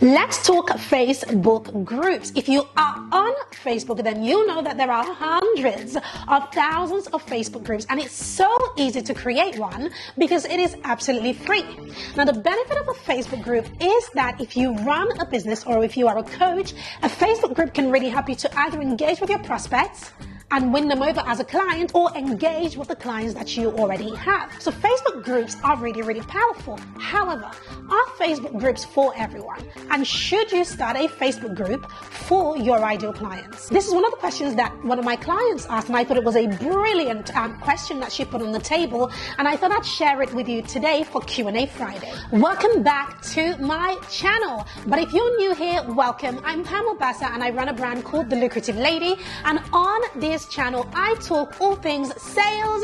Let's talk Facebook groups. If you are on Facebook, then you know that there are hundreds of thousands of Facebook groups, and it's so easy to create one because it is absolutely free. Now, the benefit of a Facebook group is that if you run a business or if you are a coach, a Facebook group can really help you to either engage with your prospects and win them over as a client, or engage with the clients that you already have. So Facebook groups are really, really powerful. However, are Facebook groups for everyone? And should you start a Facebook group for your ideal clients? This is one of the questions that one of my clients asked, and I thought it was a brilliant question that she put on the table, and I thought I'd share it with you today for Q&A Friday. Welcome back to my channel. But if you're new here, welcome. I'm Pamela Bassa, and I run a brand called The Lucrative Lady, and on this channel I talk all things sales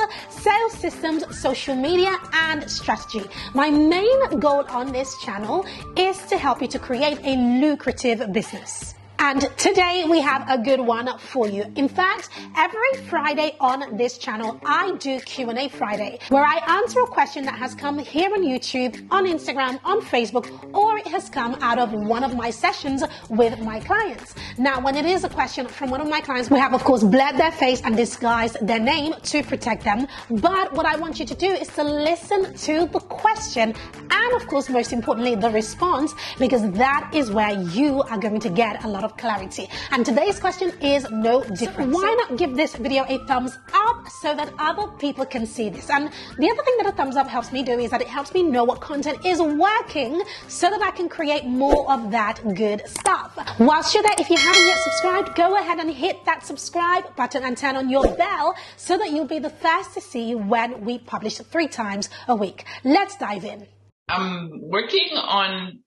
systems, social media, and strategy. My main goal on this channel is to help you to create a lucrative business. And today we have a good one for you. In fact, every Friday on this channel, I do Q&A Friday, where I answer a question that has come here on YouTube, on Instagram, on Facebook, or it has come out of one of my sessions with my clients. Now, when it is a question from one of my clients, we have, of course, blurred their face and disguised their name to protect them. But what I want you to do is to listen to the question and, of course, most importantly, the response, because that is where you are going to get a lot of clarity. And today's question is no different. So why not give this video a thumbs up so that other people can see this? And the other thing that a thumbs up helps me do is that it helps me know what content is working so that I can create more of that good stuff. Whilst you're there, if you haven't yet subscribed, go ahead and hit that subscribe button and turn on your bell so that you'll be the first to see when we publish 3 times a week. Let's dive in. I'm working on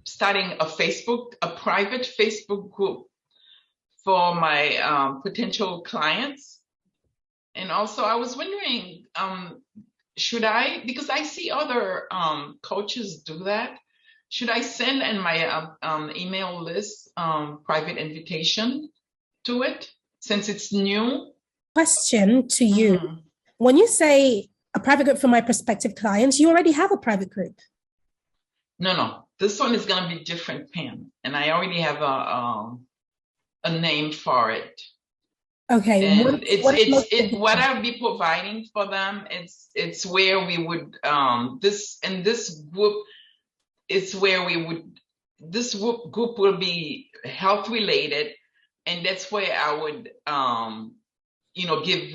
starting a private Facebook group for my potential clients. And also I was wondering, should I, because I see other coaches do that, should I send in my email list private invitation to it since it's new? Question to you. When you say a private group for my prospective clients, you already have a private group. No. This one is going to be different, Pam, and I already have a name for it. Okay. And what I'll be providing for them. It's where we would this group. It's where we would. This group will be health related, and that's where I would give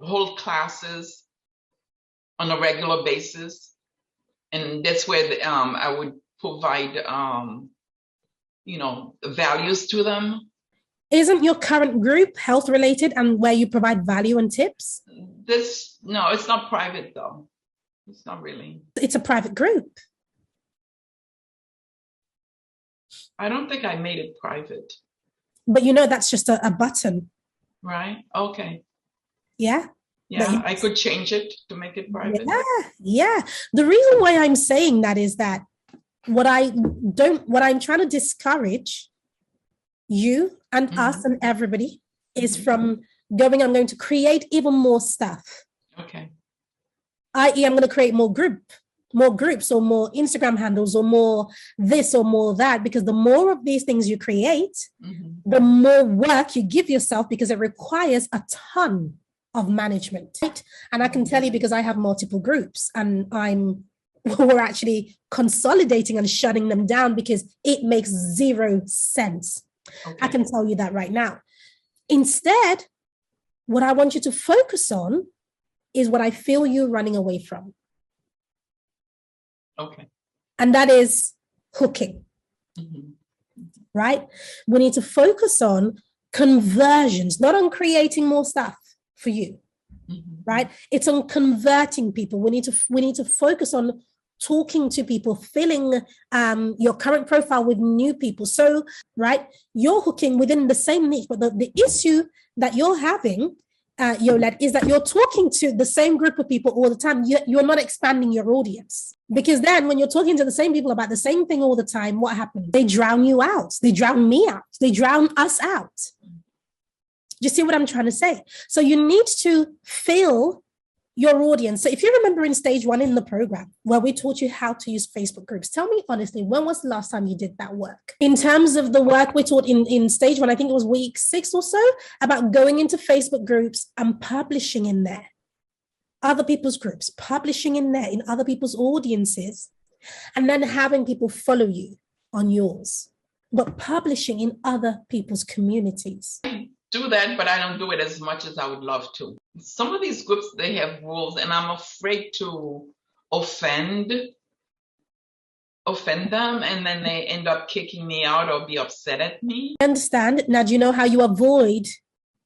hold classes on a regular basis. And that's where I would provide, values to them. Isn't your current group health related and where you provide value and tips? No, it's not private though. It's not really. It's a private group. I don't think I made it private. But that's just a button. Right? Okay. Yeah. Yeah, I could change it to make it private. Yeah. The reason why I'm saying that is that what I'm trying to discourage you and us and everybody is from I'm going to create even more stuff. Okay. i.e. I'm going to create more groups or more Instagram handles or more this or more that, because the more of these things you create, the more work you give yourself, because it requires a ton of management, right? And I can tell you, because I have multiple groups and we're actually consolidating and shutting them down because it makes 0 sense. Okay. I can tell you that right now. Instead, what I want you to focus on is what I feel you're running away from. Okay. And that is hooking, right? We need to focus on conversions, not on creating more stuff for you, right? It's on converting people. We need to focus on talking to people, filling your current profile with new people. So, right, you're hooking within the same niche, but the issue that you're having, Yolette, is that you're talking to the same group of people all the time. You're not expanding your audience, because then when you're talking to the same people about the same thing all the time, what happens? They drown you out. They drown me out. They drown us out. You see what I'm trying to say? So you need to fill your audience. So if you remember in stage 1 in the program where we taught you how to use Facebook groups, tell me honestly, when was the last time you did that work? In terms of the work we taught in stage 1, I think it was week 6 or so, about going into Facebook groups and publishing in there. Other people's groups, publishing in there, in other people's audiences, and then having people follow you on yours, but publishing in other people's communities. Do that, but I don't do it as much as I would love to. Some of these groups, they have rules, and I'm afraid to offend them, and then they end up kicking me out or be upset at me. I understand. Now, do you know how you avoid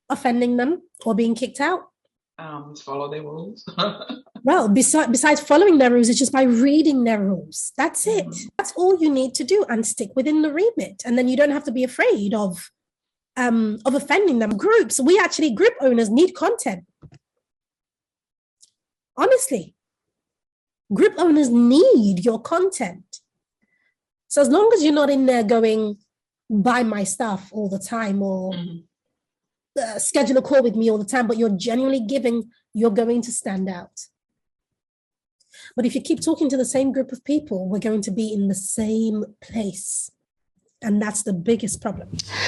offending them or being kicked out? Follow their rules. Well, besides following their rules, it's just by reading their rules. That's it. That's all you need to do, and stick within the remit. And then you don't have to be afraid of offending them. Group owners need content. Honestly, group owners need your content. So as long as you're not in there going, buy my stuff all the time, or schedule a call with me all the time, but you're genuinely giving, you're going to stand out. But if you keep talking to the same group of people, we're going to be in the same place. And that's the biggest problem.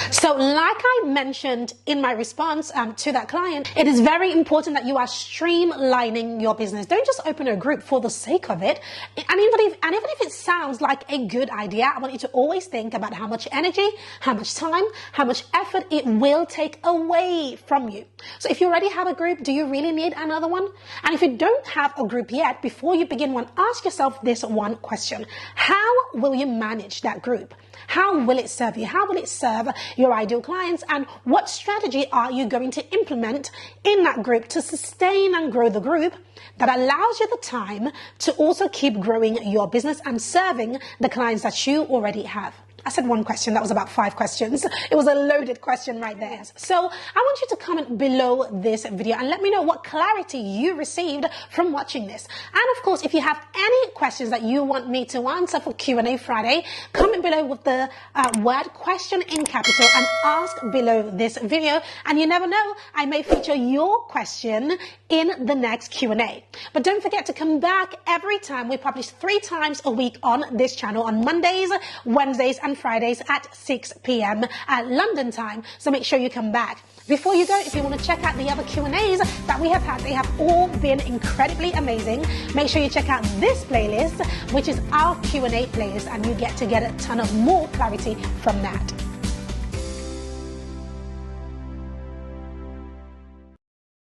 So like I mentioned in my response to that client, it is very important that you are streamlining your business. Don't just open a group for the sake of it. And even if it sounds like a good idea, I want you to always think about how much energy, how much time, how much effort it will take away from you. So if you already have a group, do you really need another one? And if you don't have a group yet, before you begin one, ask yourself this one question. How will you manage that group? How will it serve you? How will it serve your ideal clients? And what strategy are you going to implement in that group to sustain and grow the group that allows you the time to also keep growing your business and serving the clients that you already have? I said one question, that was about 5 questions. It was a loaded question right there. So I want you to comment below this video and let me know what clarity you received from watching this. And of course, if you have any questions that you want me to answer for Q&A Friday, comment below with the word question in capital and ask below this video. And you never know, I may feature your question in the next Q&A. But don't forget to come back every time. We publish 3 times a week on this channel, on Mondays, Wednesdays, and Fridays at 6 p.m. at London time. So make sure you come back. Before you go, if you want to check out the other Q&As that we have had, they have all been incredibly amazing. Make sure you check out this playlist, which is our Q&A playlist, and you get a ton of more clarity from that.